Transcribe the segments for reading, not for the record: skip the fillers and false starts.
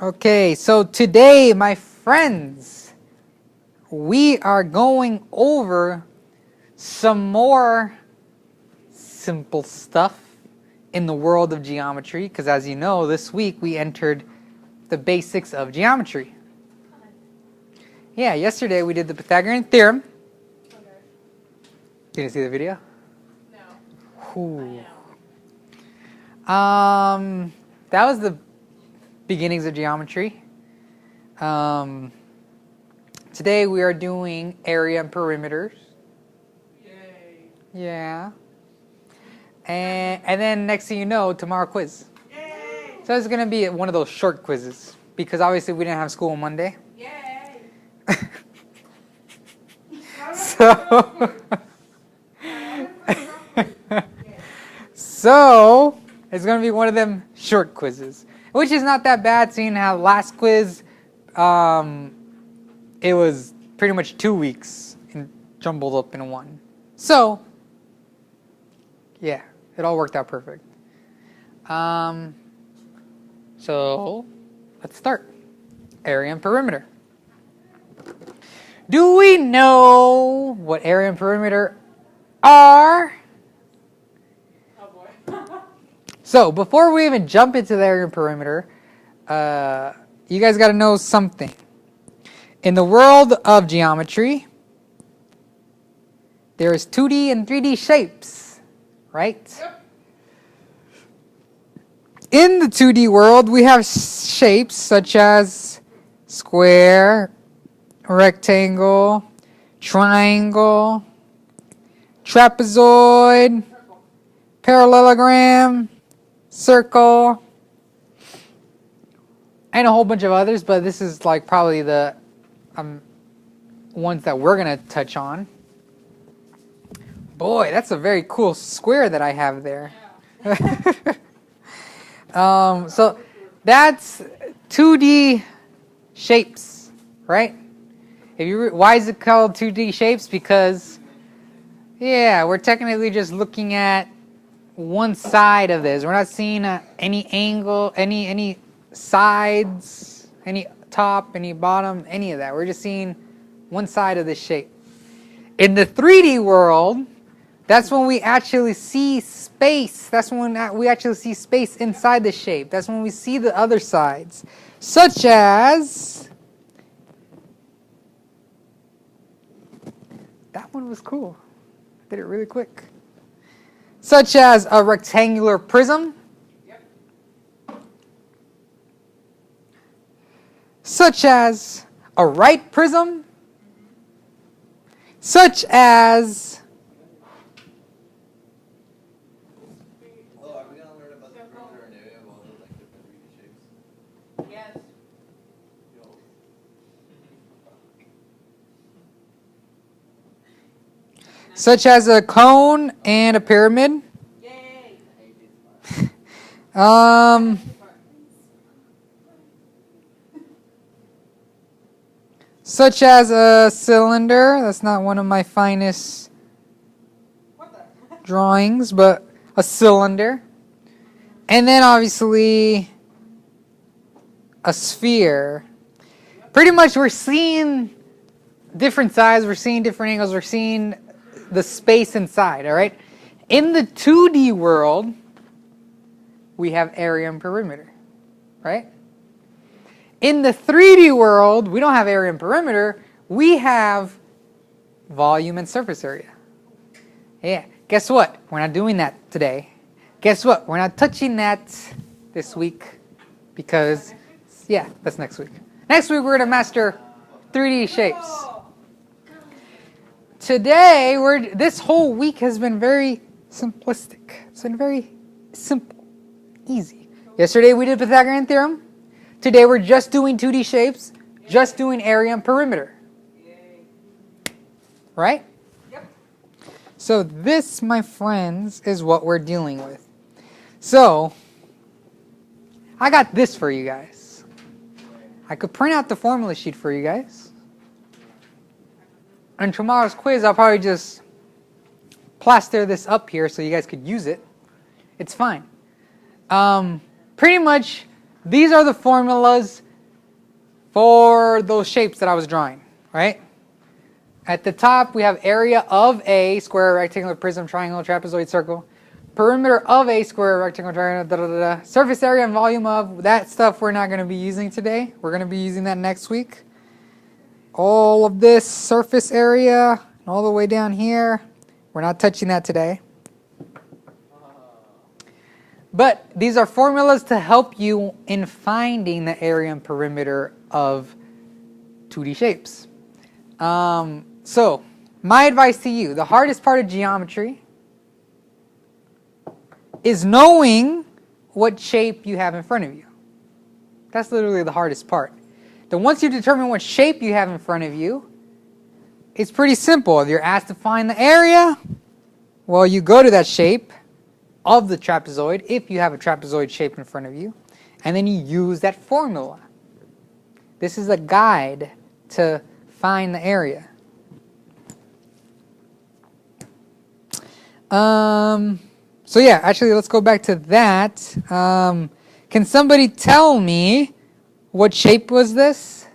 Okay, so today, my friends, we are going over some more simple stuff in the world of geometry, because as you know, this week we entered the basics of geometry. Yeah, yesterday we did the Pythagorean theorem. Okay. Did you see the video? No. Ooh. That was the beginnings of geometry. Today we are doing area and perimeters. Yay. Yeah. And then next thing you know, tomorrow quiz. Yay. So it's gonna be one of those short quizzes because obviously we didn't have school on Monday. Yay. So so it's gonna be one of them short quizzes, which is not that bad, seeing how last quiz, it was pretty much 2 weeks and jumbled up in one. So yeah, it all worked out perfect. So let's start. Area and perimeter. Do we know what area and perimeter are? Oh boy. So before we even jump into the area and perimeter, you guys got to know something. In the world of geometry, there's 2D and 3D shapes, right? Yep. In the 2D world, we have shapes such as square, rectangle, triangle, trapezoid, parallelogram, circle, and a whole bunch of others, but this is like probably the ones that we're going to touch on. Boy, that's a very cool square that I have there. Yeah. So that's 2D shapes, right? Why is it called 2D shapes? Because, yeah, we're technically just looking at one side of this. We're not seeing any angle, any sides, any top, any bottom, any of that. We're just seeing one side of this shape. In the 3D world, that's when we actually see space. That's when we actually see space inside the shape. That's when we see the other sides, such as that one was cool. I did it really quick. Such as a rectangular prism. Yep. Such as a right prism. Such as Are we going to learn about the perimeter and area of all those like different 3D shapes? Yes. such as a cone and a pyramid. Yay. Such as a cylinder. That's not one of my finest What the? drawings, but a cylinder. And then obviously a sphere. Pretty much we're seeing different sides, we're seeing different angles, we're seeing the space inside, all right? In the 2D world, we have area and perimeter, right? In the 3D world, we don't have area and perimeter, we have volume and surface area. Yeah, guess what? We're not doing that today. Guess what? We're not touching that this week because, yeah, that's next week. Next week, we're going to master 3D shapes. Today, this whole week has been very simplistic. It's been very simple, easy. Yesterday, we did Pythagorean theorem. Today, we're just doing 2D shapes, just doing area and perimeter. Yay. Right? Yep. So this, my friends, is what we're dealing with. So, I got this for you guys. I could print out the formula sheet for you guys. And tomorrow's quiz, I'll probably just plaster this up here so you guys could use it. It's fine. Pretty much, these are the formulas for those shapes that I was drawing, right? At the top, we have area of a square, rectangular, prism, triangle, trapezoid, circle. Perimeter of a square, rectangle, triangle, da da da da. Surface area and volume of, that stuff we're not going to be using today. We're going to be using that next week. All of this surface area, and all the way down here, we're not touching that today. But these are formulas to help you in finding the area and perimeter of 2D shapes. So, my advice to you, the hardest part of geometry is knowing what shape you have in front of you. That's literally the hardest part. Then once you determine what shape you have in front of you, it's pretty simple. If you're asked to find the area, well, you go to that shape of the trapezoid, if you have a trapezoid shape in front of you, and then you use that formula. This is a guide to find the area. So yeah, actually let's go back to that. Can somebody tell me what shape was this?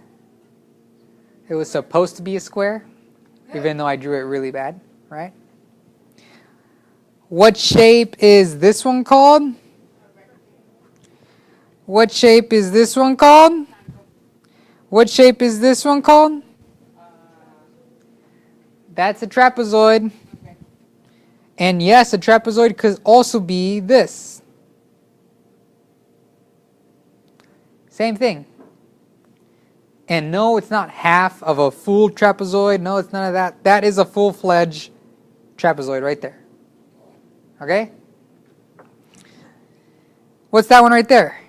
It was supposed to be a square, even though I drew it really bad, right? What shape is this one called? What shape is this one called? What shape is this one called? That's a trapezoid. And yes, a trapezoid could also be this. Same thing. And no, it's not half of a full trapezoid. No, it's none of that. That is a full-fledged trapezoid right there. Okay? What's that one right there?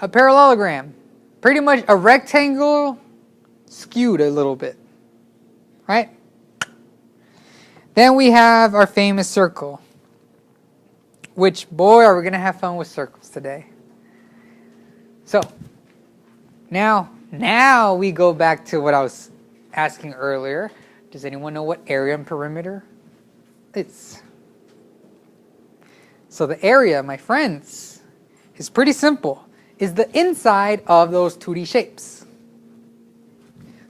A parallelogram. Pretty much a rectangle skewed a little bit. Right? Then we have our famous circle. Which, boy, are we going to have fun with circles today. So, now we go back to what I was asking earlier. Does anyone know what area and perimeter is? So the area, my friends, is pretty simple. Is the inside of those 2D shapes.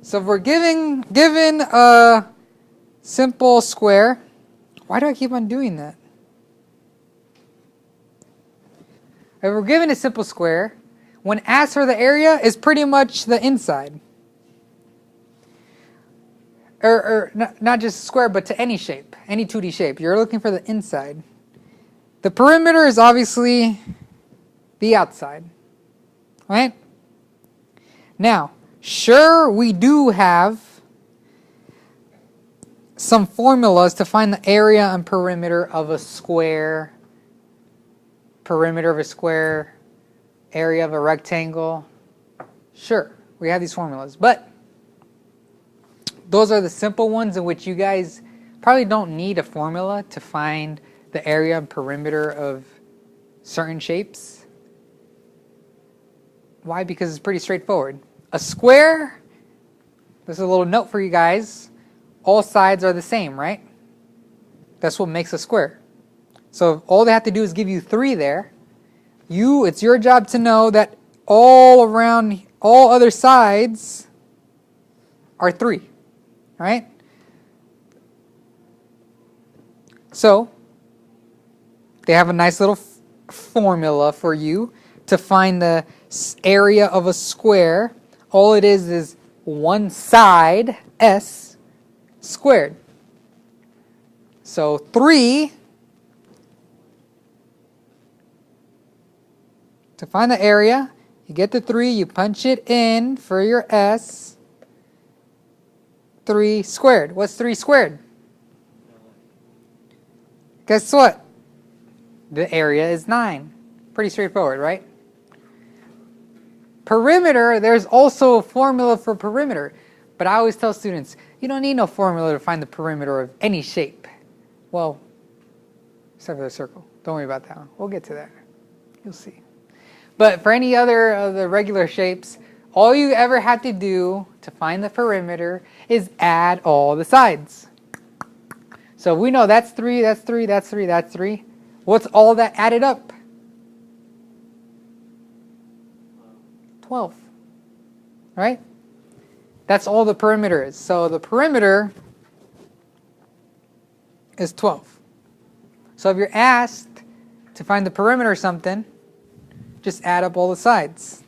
So if we're given a simple square, why do I keep on doing that? If we're given a simple square, when asked for the area, is pretty much the inside. Or not just square, but to any shape, any 2D shape. You're looking for the inside. The perimeter is obviously the outside. Right? Now, sure, we do have some formulas to find the area and perimeter of a square, perimeter of a square, area of a rectangle. Sure, we have these formulas, but those are the simple ones in which you guys probably don't need a formula to find the area and perimeter of certain shapes. Why? Because it's pretty straightforward. A square, this is a little note for you guys, all sides are the same, right? That's what makes a square. So all they have to do is give you 3 there. It's your job to know that all around, all other sides are 3, right? So they have a nice little formula for you to find the area of a square. All it is one side, S, squared. So 3, to find the area, you get the 3, you punch it in for your S, 3 squared. What's 3 squared? Guess what? The area is 9. Pretty straightforward, right? Perimeter, there's also a formula for perimeter. But I always tell students, you don't need no formula to find the perimeter of any shape. Well, except for the circle. Don't worry about that one. We'll get to that. You'll see. But for any other of the regular shapes, all you ever have to do to find the perimeter is add all the sides. So we know that's 3, that's 3, that's 3, that's 3. What's all that added up? 12. Right? That's all the perimeter is. So the perimeter is 12. So if you're asked to find the perimeter of something, just add up all the sides.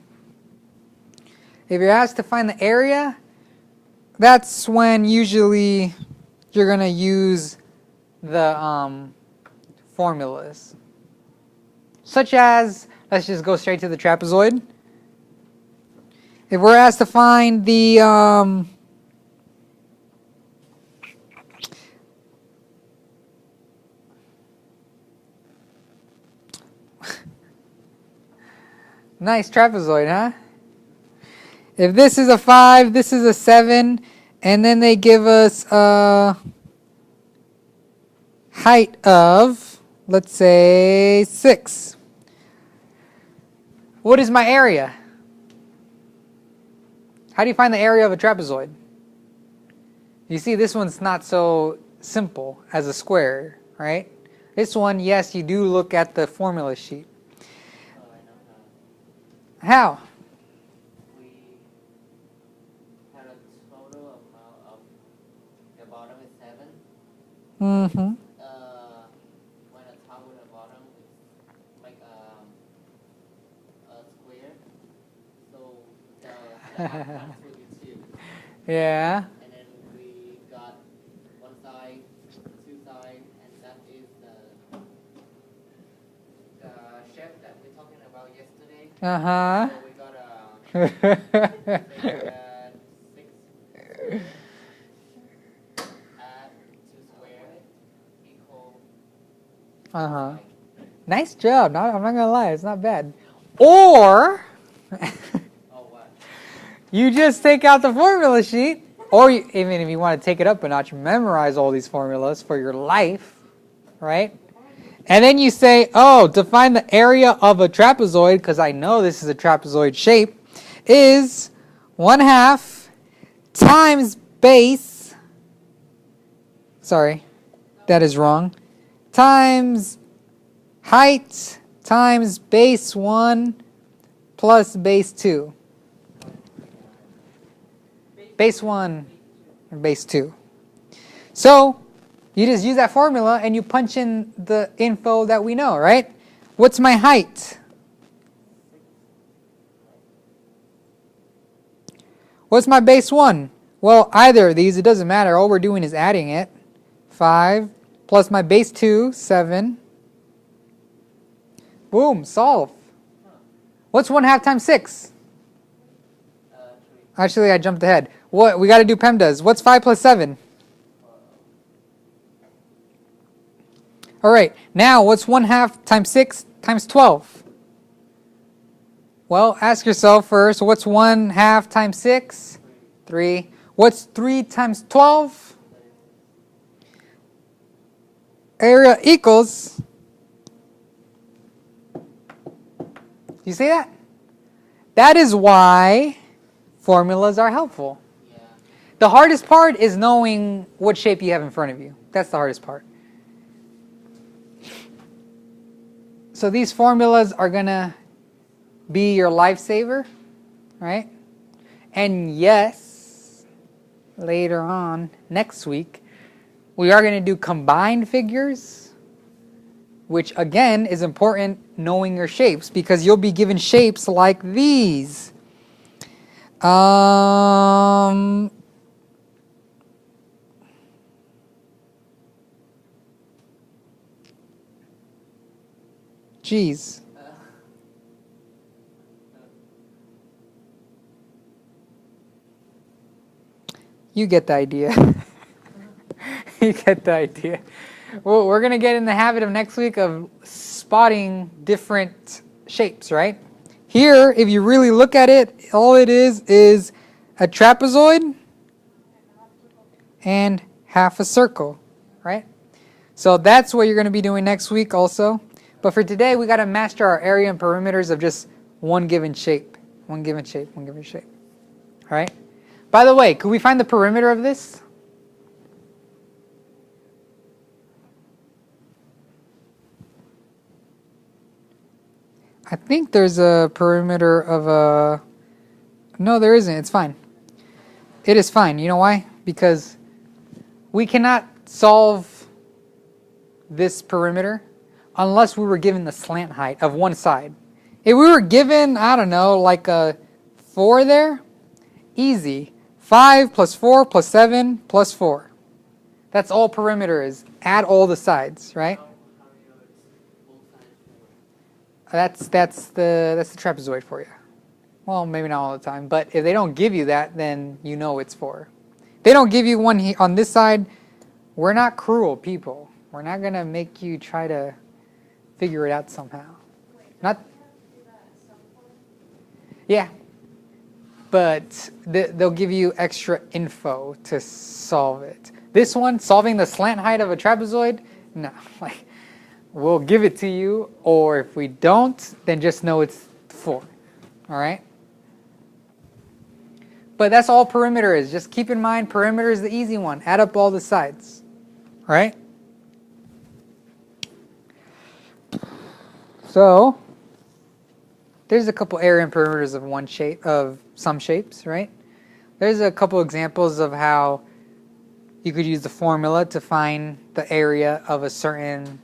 If you're asked to find the area, that's when usually you're going to use the formulas. Such as, let's just go straight to the trapezoid. If we're asked to find the nice trapezoid, huh? If this is a 5, this is a 7, and then they give us a height of, let's say, 6. What is my area? How do you find the area of a trapezoid? You see, this one's not so simple as a square, right? This one, yes, you do look at the formula sheet. Oh, I know How? we had a total amount of the bottom is 7. Mm-hmm. When the top and the bottom is like a square, so the half times will be 2. Yeah. And then we got one side, 2 sides, and that is the shape that we're talking about yesterday. Uh-huh. So we got six add 2 square equal. Uh-huh. Nice job. I'm not gonna lie, it's not bad. Or Oh, what? you just take out the formula sheet, or even if you want to take it up a notch, memorize all these formulas for your life, right? And then you say, oh, to find the area of a trapezoid, because I know this is a trapezoid shape, is 1/2 times base, sorry, that is wrong, times height times base 1 plus base 2. Base 1 and base 2. So you just use that formula and you punch in the info that we know, right? What's my height? What's my base 1? Well, either of these, it doesn't matter. All we're doing is adding it. 5 plus my base 2, 7. Boom, solve. What's 1/2 times 6? 3. Actually, I jumped ahead. What we got to do PEMDAS. What's 5 plus 7? All right. Now, what's 1/2 times 6 times 12? Well, ask yourself first. What's 1/2 times 6? 3. What's 3 times 12? Area equals. You see that? That is why formulas are helpful. Yeah. The hardest part is knowing what shape you have in front of you. That's the hardest part. So these formulas are going to be your lifesaver, right? And yes, later on, next week, we are going to do combined figures, which again is important knowing your shapes because you'll be given shapes like these. Geez. You get the idea. You get the idea. Well, we're going to get in the habit of next week of spotting different shapes, right? Here, if you really look at it, all it is a trapezoid and half a circle, right? So that's what you're going to be doing next week also. But for today, we got to master our area and perimeters of just one given shape. One given shape, one given shape. All right? By the way, could we find the perimeter of this? I think there's a perimeter of a... No, there isn't. It's fine. It is fine. You know why? Because we cannot solve this perimeter unless we were given the slant height of one side. If we were given, I don't know, like a 4 there, easy. 5 plus 4 plus 7 plus 4. That's all perimeter is. Add all the sides, right? How do you know it's both sides 4? That's the trapezoid for you. Well, maybe not all the time, but if they don't give you that, then you know it's 4. If they don't give you one on this side, we're not cruel people. We're not going to make you try to figure it out somehow. Not. Yeah. But they'll give you extra info to solve it. This one, solving the slant height of a trapezoid, no. Like, we'll give it to you, or if we don't, then just know it's 4. All right? But that's all perimeter is. Just keep in mind, perimeter is the easy one. Add up all the sides. All right? So, there's a couple area and perimeters of one shape, of some shapes, right? There's a couple examples of how you could use the formula to find the area of a certain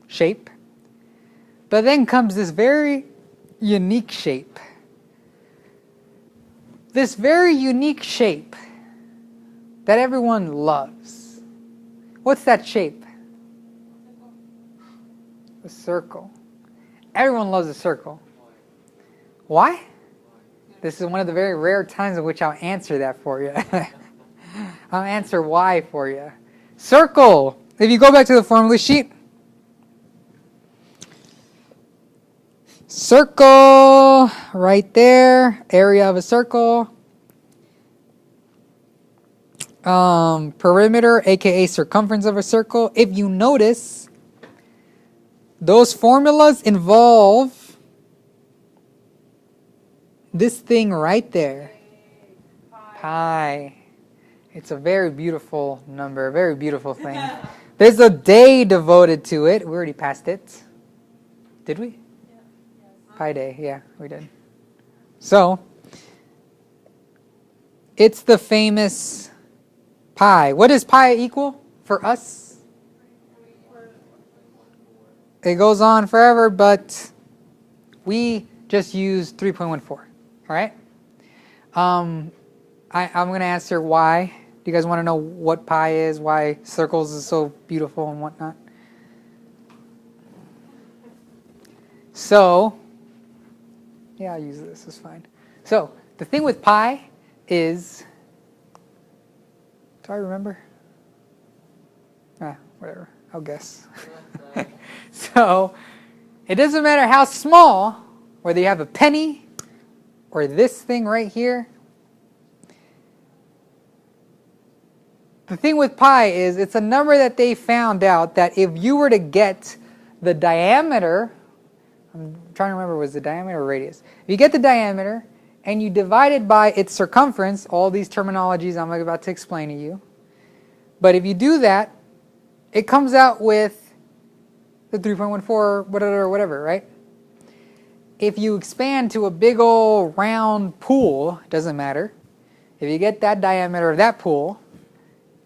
shape. But then comes this very unique shape. This very unique shape that everyone loves. What's that shape? A circle. Everyone loves a circle. Why? This is one of the very rare times in which I'll answer that for you. I'll answer why for you. Circle. If you go back to the formula sheet. Circle right there. Area of a circle. Perimeter, aka circumference of a circle. If you notice, those formulas involve this thing right there. Pi. It's a very beautiful number, a very beautiful thing. There's a day devoted to it. We already passed it. Did we? Pi Day, yeah, we did. So, it's the famous pi. What does pi equal for us? It goes on forever, but we just use 3.14. All right? I'm going to answer why. Do you guys want to know what pi is, why circles is so beautiful and whatnot? So, yeah, I'll use this. It's fine. So, the thing with pi is, do I remember? Whatever. I'll guess. So, it doesn't matter how small, whether you have a penny or this thing right here. The thing with pi is it's a number that they found out that if you were to get the diameter, I'm trying to remember, was the diameter or radius? If you get the diameter and you divide it by its circumference, all these terminologies I'm about to explain to you, but if you do that, it comes out with the 3.14 whatever, right? If you expand to a big old round pool, doesn't matter. If you get that diameter of that pool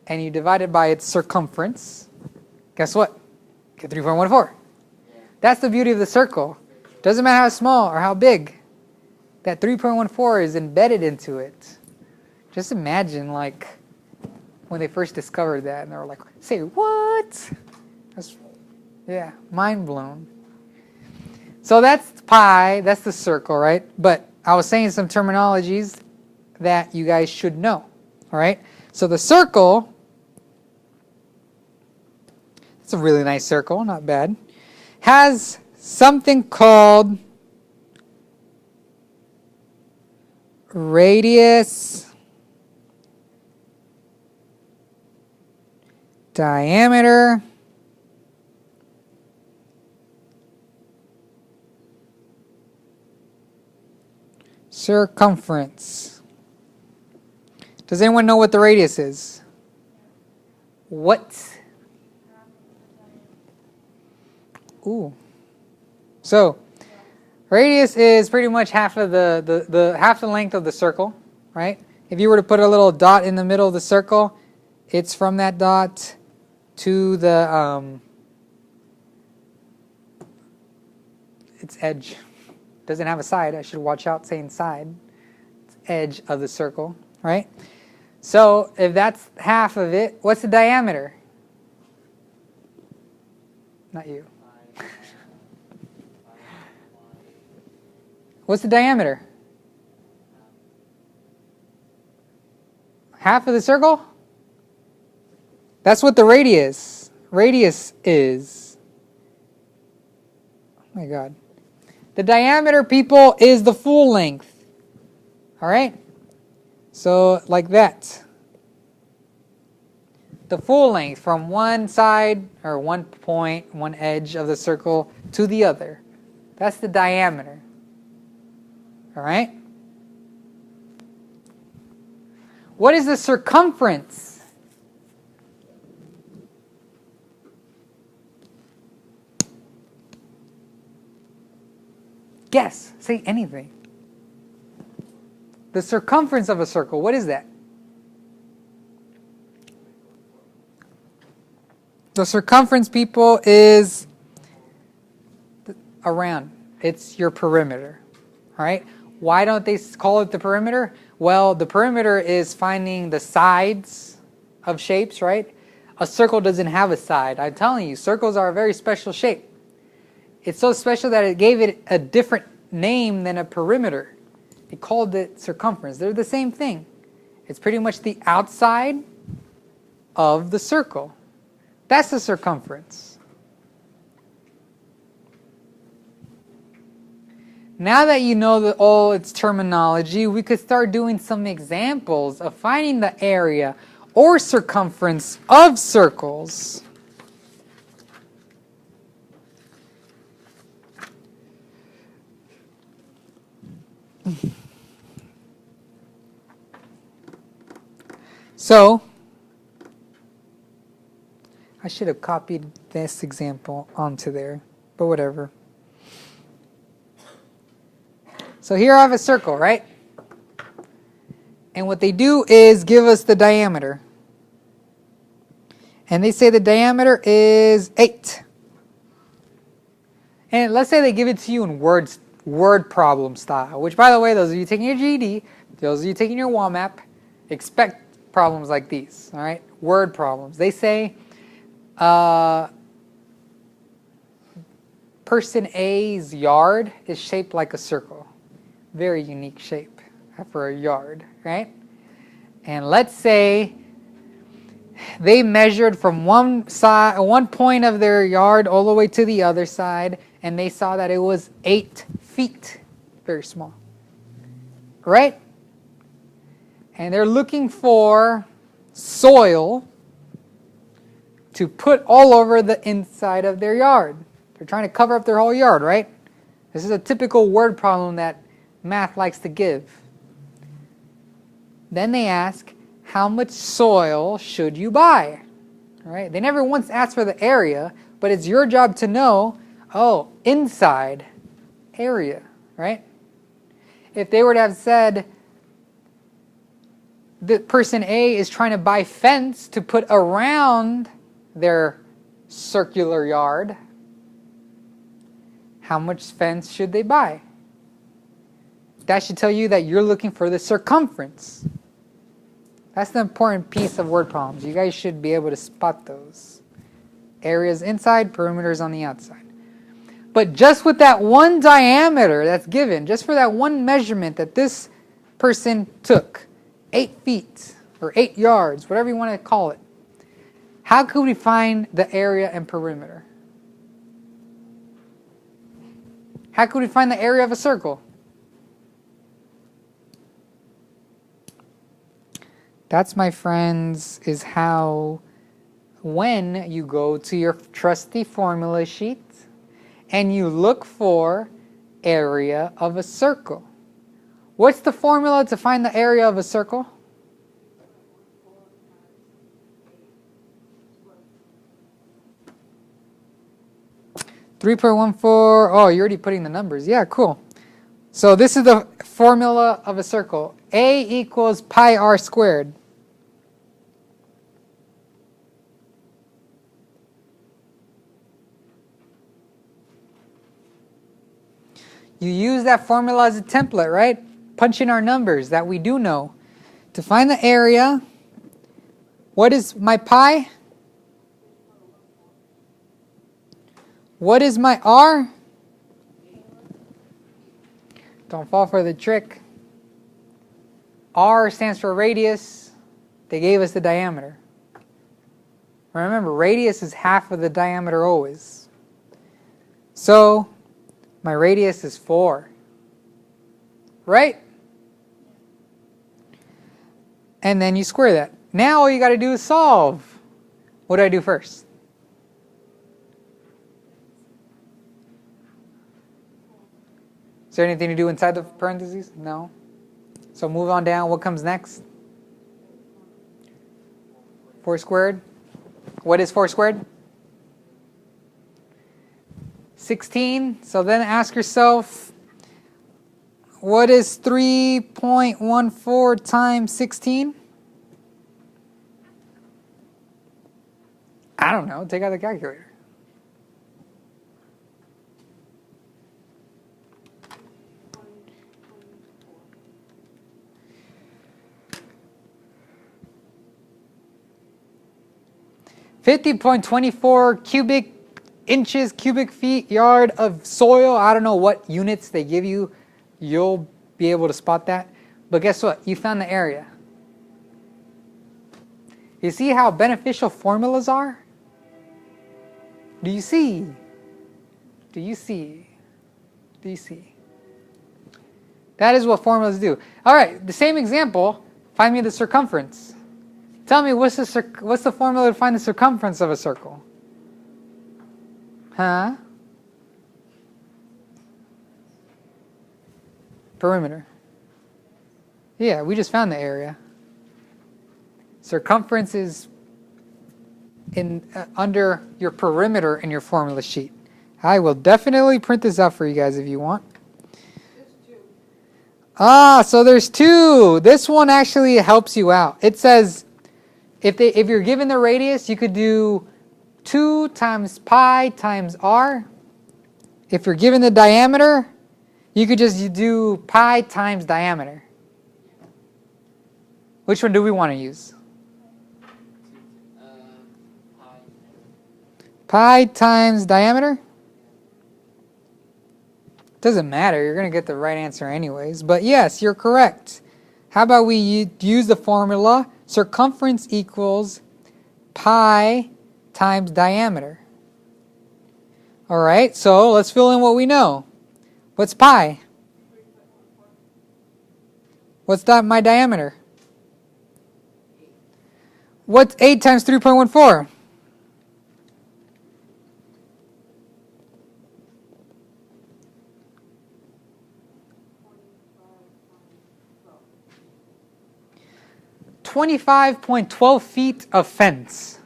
and you divide it by its circumference, guess what? Get 3.14. That's the beauty of the circle. Doesn't matter how small or how big, that 3.14 is embedded into it. Just imagine, like, when they first discovered that and they were like, say what? That's, yeah, mind blown. So that's pi, that's the circle, right? But I was saying some terminologies that you guys should know, all right? So the circle, it's a really nice circle, not bad, has something called radius, diameter, circumference. Does anyone know what the radius is? What? Ooh. So, Radius is pretty much half of the half the length of the circle, right? If you were to put a little dot in the middle of the circle, it's from that dot to the its edge. Doesn't have a side. I should watch out saying side. It's edge of the circle, right? So if that's half of it, what's the diameter? Not you. What's the diameter? Half of the circle? That's what the radius is. Oh my God. The diameter, people, is the full length. All right? So like that. The full length from one side or one point, one edge of the circle to the other. That's the diameter. All right? What is the circumference? Guess. Say anything. The circumference of a circle, what is that? The circumference, people, is around. It's your perimeter. All right? Why don't they call it the perimeter? Well, the perimeter is finding the sides of shapes, right? A circle doesn't have a side. I'm telling you, circles are a very special shape. It's so special that it gave it a different name than a perimeter. It called it circumference. They're the same thing. It's pretty much the outside of the circle. That's the circumference. Now that you know all its terminology, we could start doing some examples of finding the area or circumference of circles. So, I should have copied this example onto there, but whatever. So here I have a circle, right? And what they do is give us the diameter. And they say the diameter is 8. And let's say they give it to you in word problem style, which, by the way, those of you taking your GED, those of you taking your WAMAP, expect problems like these, all right? Word problems. They say person A's yard is shaped like a circle. Very unique shape for a yard, right? And let's say they measured from one point of their yard all the way to the other side, and they saw that it was 8 feet. Very small. Right? And they're looking for soil to put all over the inside of their yard. They're trying to cover up their whole yard, right? This is a typical word problem that math likes to give. Then they ask, how much soil should you buy? All right? They never once ask for the area, but it's your job to know, oh, inside area, right? If they were to have said, the person A is trying to buy fence to put around their circular yard, how much fence should they buy? That should tell you that you're looking for the circumference. That's the important piece of word problems. You guys should be able to spot those. Areas inside, perimeters on the outside. But just with that one diameter that's given, just for that one measurement that this person took, 8 feet or 8 yards, whatever you want to call it, how could we find the area and perimeter? How could we find the area of a circle? That's, my friends, is how, when you go to your trusty formula sheet and you look for area of a circle. What's the formula to find the area of a circle? 3.14. Oh, you're already putting the numbers. Yeah, cool. So this is the formula of a circle. A equals pi r squared. You use that formula as a template, right? Punch in our numbers that we do know. To find the area, what is my pi? What is my r? Don't fall for the trick. R stands for radius. They gave us the diameter. Remember, radius is half of the diameter always. So, my radius is 4. Right? And then you square that. Now all you got to do is solve. What do I do first? Is there anything to do inside the parentheses? No. So move on down. What comes next? 4 squared. What is 4 squared? 16. So then ask yourself, what is 3.14 times 16? I don't know. Take out the calculator. $50.24 cubic inches, cubic feet, yard of soil. I don't know what units they give you. You'll be able to spot that. But guess what? You found the area. You see how beneficial formulas are? Do you see? Do you see? Do you see? That is what formulas do. All right, the same example. Find me the circumference. Tell me, what's the formula to find the circumference of a circle? Huh? Perimeter. Yeah, we just found the area. Circumference is under your perimeter in your formula sheet. I will definitely print this out for you guys if you want. Ah, so there's 2. This one actually helps you out. It says, if you're given the radius, you could do 2 times pi times r. If you're given the diameter, you could just do pi times diameter. Which one do we want to use? Pi times diameter? Doesn't matter. You're going to get the right answer anyways. But yes, you're correct. How about we use the formula circumference equals pi times diameter. All right, so let's fill in what we know. What's pi? What's my diameter? What's 8 times 3.14? $25.12 feet of fence.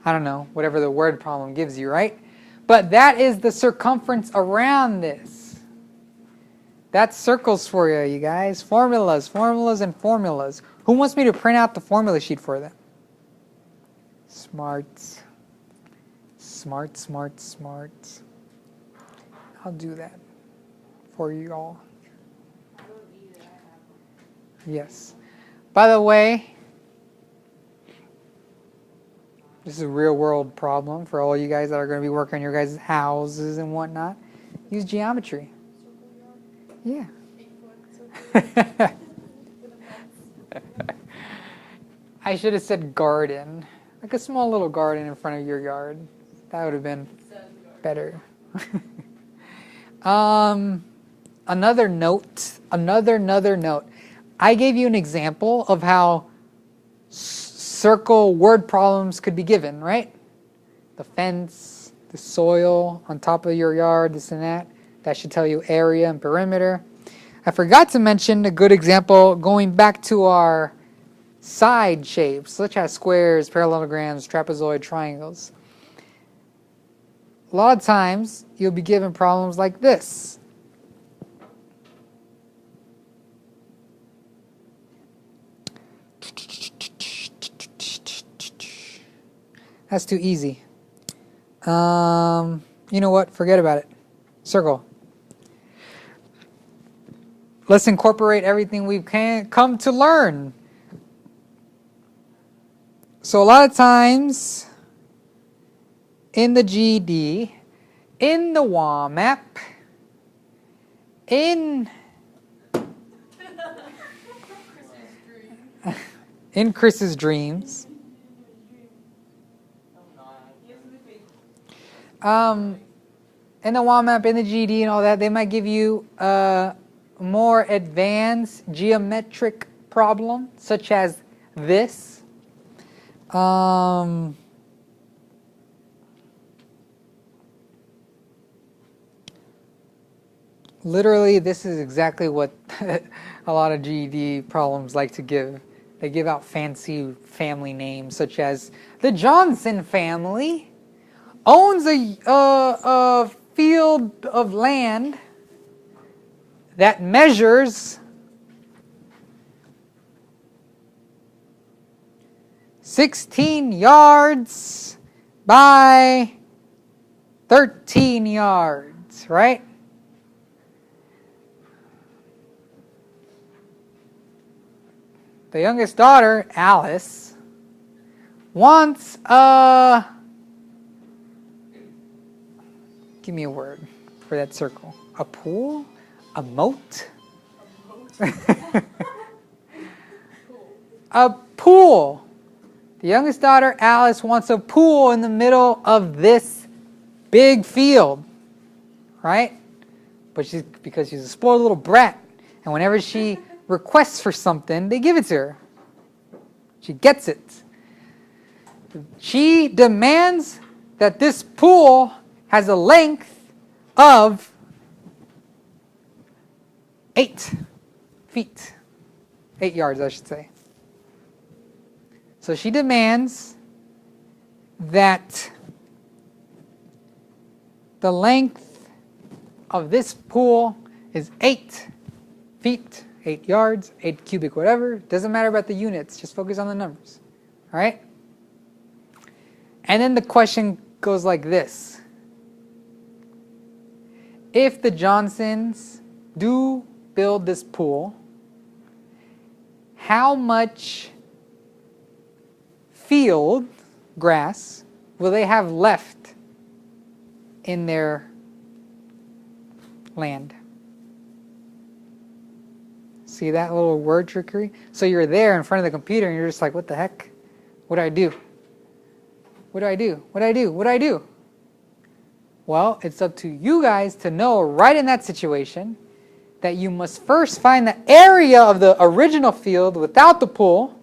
I don't know, whatever the word problem gives you, right? But that is the circumference around this. That's circles for you, you guys. Formulas, formulas, and formulas. Who wants me to print out the formula sheet for them? Smart. Smart, smart, smart. I'll do that for you all. Yes. By the way, this is a real world problem for all you guys that are going to be working on your guys' houses and whatnot. Use geometry. Yeah. I should have said garden. Like a small little garden in front of your yard. That would have been better. Another note. I gave you an example of how circle word problems could be given, right? The fence, the soil on top of your yard, this and that. That should tell you area and perimeter. I forgot to mention a good example going back to our side shapes, such as squares, parallelograms, trapezoid, triangles. a lot of times you'll be given problems like this. That's too easy. You know what? Forget about it. Circle. Let's incorporate everything we've come to learn. So a lot of times in the GED, in the WAMAP, in Chris's dreams, in the WAMAP, in the GED and all that, they might give you a more advanced geometric problem, such as this. Literally, this is exactly what a lot of GED problems like to give. They give out fancy family names, such as the Johnson family owns a field of land that measures 16 yards by 13 yards, right? The youngest daughter, Alice, wants a... Give me a word for that circle. A pool? A moat? A pool. The youngest daughter, Alice, wants a pool in the middle of this big field, right? But because she's a spoiled little brat, and whenever she requests for something, they give it to her. She gets it. She demands that this pool has a length of 8 feet. 8 yards, I should say. So she demands that the length of this pool is 8 feet, 8 yards, 8 cubic, whatever. Doesn't matter about the units. Just focus on the numbers. All right? And then the question goes like this. If the Johnsons do build this pool, how much field, grass, will they have left in their land? See that little word trickery? So you're there in front of the computer and you're just like, what the heck? What do I do? What do I do? What do I do? What do I do? Well, it's up to you guys to know right in that situation that you must first find the area of the original field without the pool,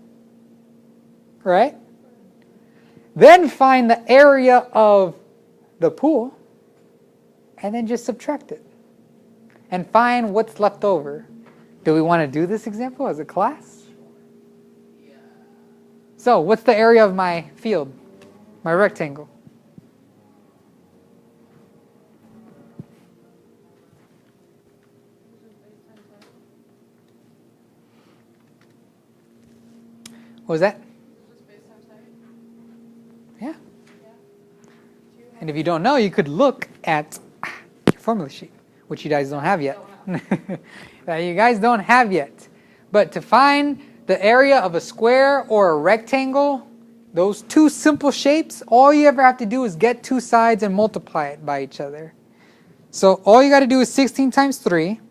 right? Then find the area of the pool, and then just subtract it. And find what's left over. Do we want to do this example as a class? Yeah. So, what's the area of my field, my rectangle? What was that? Yeah. And if you don't know, you could look at your formula sheet, which you guys don't have yet. That you guys don't have yet. But to find the area of a square or a rectangle, those two simple shapes, all you ever have to do is get two sides and multiply it by each other. So all you got to do is 16 times 3.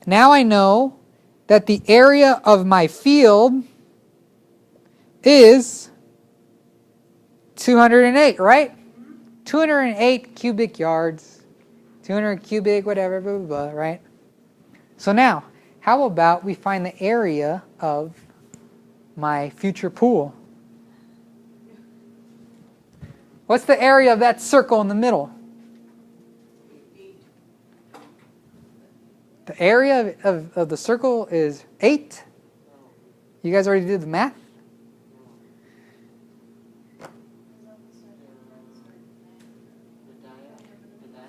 Now I know that the area of my field is 208, right? 208 cubic yards, 200 cubic, whatever, blah, blah, blah, right? So now, how about we find the area of my future pool? What's the area of that circle in the middle? The area of the circle is 8? You guys already did the math?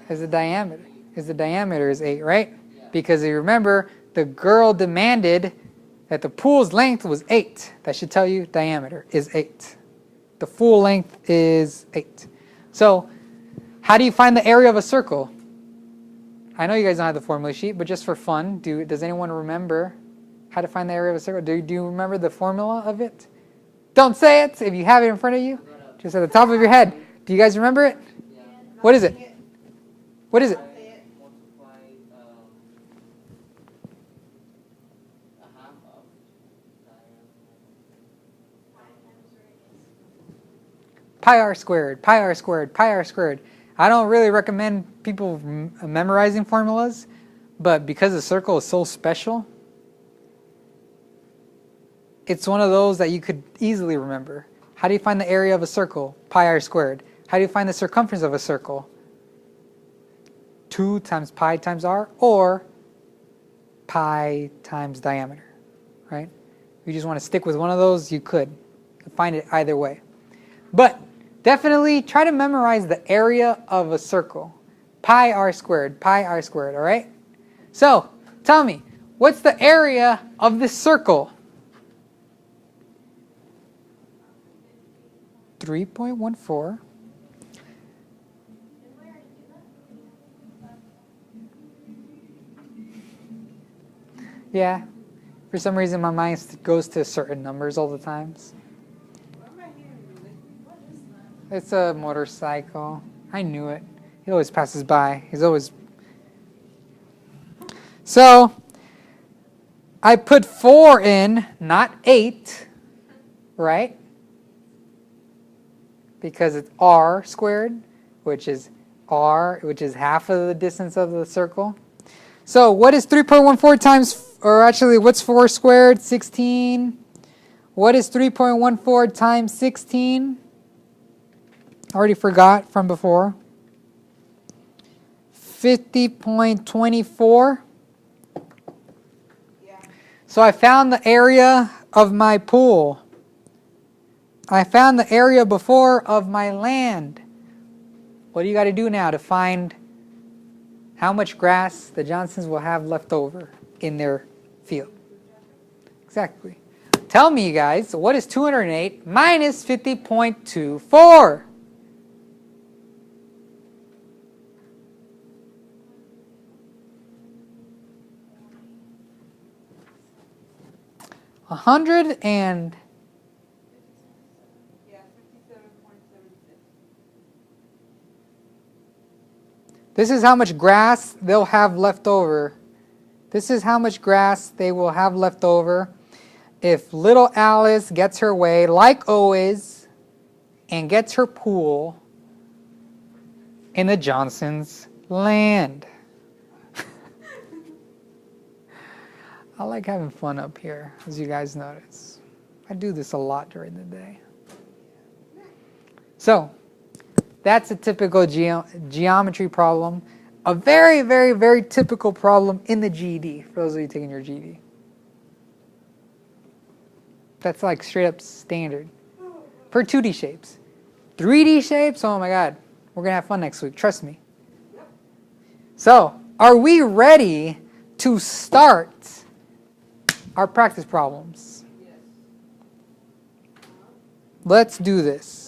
Is the diameter. Is the diameter is 8, right? Yeah. Because you remember, the girl demanded that the pool's length was 8. That should tell you diameter is 8. The full length is 8. So, how do you find the area of a circle? I know you guys don't have the formula sheet, but just for fun, does anyone remember how to find the area of a circle? Do you remember the formula of it? Don't say it if you have it in front of you. Just at the top of your head. Do you guys remember it? Yeah. What is it? What is it? Multiply a half of Pi r squared, pi r squared, pi r squared. I don't really recommend people memorizing formulas, but because the circle is so special, it's one of those that you could easily remember. How do you find the area of a circle? Pi r squared. How do you find the circumference of a circle? 2 times pi times r, or pi times diameter, right? If you just want to stick with one of those, you could find it either way. But definitely try to memorize the area of a circle. Pi r squared, all right? So, tell me, what's the area of this circle? 3.14. Yeah, for some reason my mind goes to certain numbers all the times. It's a motorcycle. I knew it. He always passes by. He's always... So, I put 4 in, not 8, right? Because it's r squared, which is half of the distance of the circle. So, what is 3.14 times, or actually, what's 4 squared? 16. What is 3.14 times 16? Already forgot from before. 50.24. Yeah. So I found the area of my pool. I found the area before of my land. What do you got to do now to find how much grass the Johnsons will have left over in their field? Exactly. Tell me, you guys, what is 208 minus 50.24? 100 and... Yeah, 57.76. This is how much grass they'll have left over. This is how much grass they will have left over if little Alice gets her way, like always, and gets her pool in the Johnsons' land. I like having fun up here, as you guys notice. I do this a lot during the day. So, that's a typical geometry problem. A very, very, very typical problem in the GED, for those of you taking your GED. That's like straight up standard. For 2D shapes. 3D shapes, oh my god. We're going to have fun next week, trust me. So, are we ready to start our practice problems? Yes. Let's do this.